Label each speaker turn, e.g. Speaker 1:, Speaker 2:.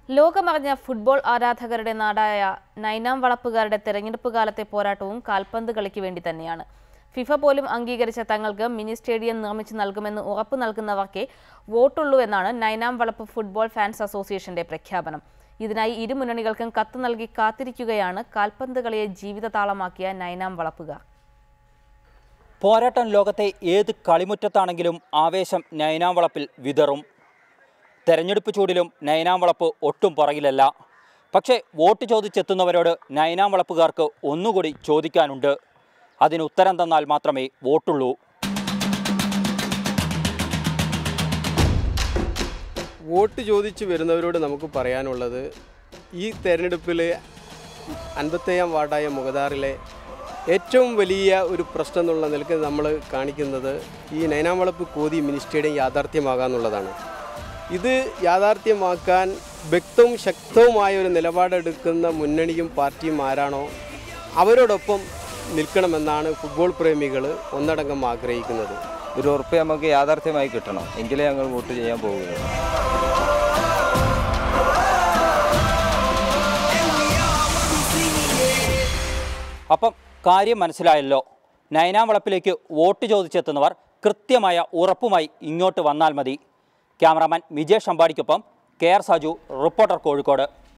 Speaker 1: ലോകമറിഞ്ഞ football ആരാധകരുടെ നാടായ നൈനാം വളപ്പുകാരുടെ തെരഞ്ഞെടുപ്പ് കാലത്തെ പോരാട്ടവും കാൽപന്ത് കളിക്ക് വേണ്ടി തന്നെയാണ്. ഫിഫ പോലും അംഗീകരിച്ച തങ്ങൾക്ക് മിനി സ്റ്റേഡിയം നിർമ്മിച്ചു നൽകുമെന്ന് ഉറപ്പു നൽകുന്നവർക്കേ വോട്ടുള്ളൂ എന്നാണ് നൈനാം വളപ്പ് ഫുട്ബോൾ ഫാൻസ് അസോസിയേഷന്റെ പ്രഖ്യാപനം. ഇതിനായി ഇരു മുന്നണികൾക്കും കത്ത് നൽകി കാത്തിരിക്കുകയാണ് കാൽപന്ത് കളിയെ ജീവിതതാളമാക്കിയ നൈനാം വളപ്പുകാർ.
Speaker 2: പോരാട്ടം ലോകത്തെ ഏത് കളിമുറ്റത്താണെങ്കിലും ആവേശം നൈനാം വളപ്പിൽ വിതറും. തെരഞ്ഞെടുപ്പ് ചൂടിലും നൈനാം വളപ്പ് ഒട്ടും പുറകിലല്ല. പക്ഷേ വോട്ട് ചോദിച്ചെത്തുന്നവരോട് നൈനാം വളപ്പുകാർക്ക് ഒന്നുകൂടി ചോദിക്കാനുണ്ട്. അതിന് ഉത്തരം തന്നാൽ മാത്രമേ വോട്ടുള്ളൂ.
Speaker 3: വോട്ട് ചോദിച്ചു വരുന്നവരോട് നമുക്ക് പറയാനുള്ളത്, ഈ തെരഞ്ഞെടുപ്പിൽ 57ാം വാർഡായ മുഖദാറിലെ ഏറ്റവും വലിയ ഒരു പ്രശ്നം എന്നുള്ള നിലയ്ക്ക് നമ്മൾ കാണിക്കുന്നത് ഈ നൈനാം വളപ്പ് കോതി മിനി സ്റ്റേഡിയം യാഥാർത്ഥ്യമാകാമെന്നുള്ളതാണ്. ഇത് യാഥാർത്ഥ്യമാക്കാൻ വ്യക്തവും ശക്തവുമായ ഒരു നിലപാടെടുക്കുന്ന മുന്നണിയും പാർട്ടിയും ആരാണോ അവരോടൊപ്പം നിൽക്കണമെന്നാണ് ഫുട്ബോൾ പ്രേമികൾ ഒന്നടങ്കം ആഗ്രഹിക്കുന്നത്.
Speaker 4: ഒരു ഉറപ്പ് നമുക്ക് യാഥാർത്ഥ്യമായി കിട്ടണം, എങ്കിലേ ഞങ്ങൾ വോട്ട് ചെയ്യാൻ പോകുകയുള്ളൂ.
Speaker 2: അപ്പം കാര്യം മനസ്സിലായല്ലോ. നൈനാം വളപ്പിലേക്ക് വോട്ട് ചോദിച്ചെത്തുന്നവർ കൃത്യമായ ഉറപ്പുമായി ഇങ്ങോട്ട് വന്നാൽ മതി. ക്യാമറാമാൻ വിജേഷ് അമ്പാടിക്കൊപ്പം KR സാജു, റിപ്പോർട്ടർ കോഴിക്കോട്.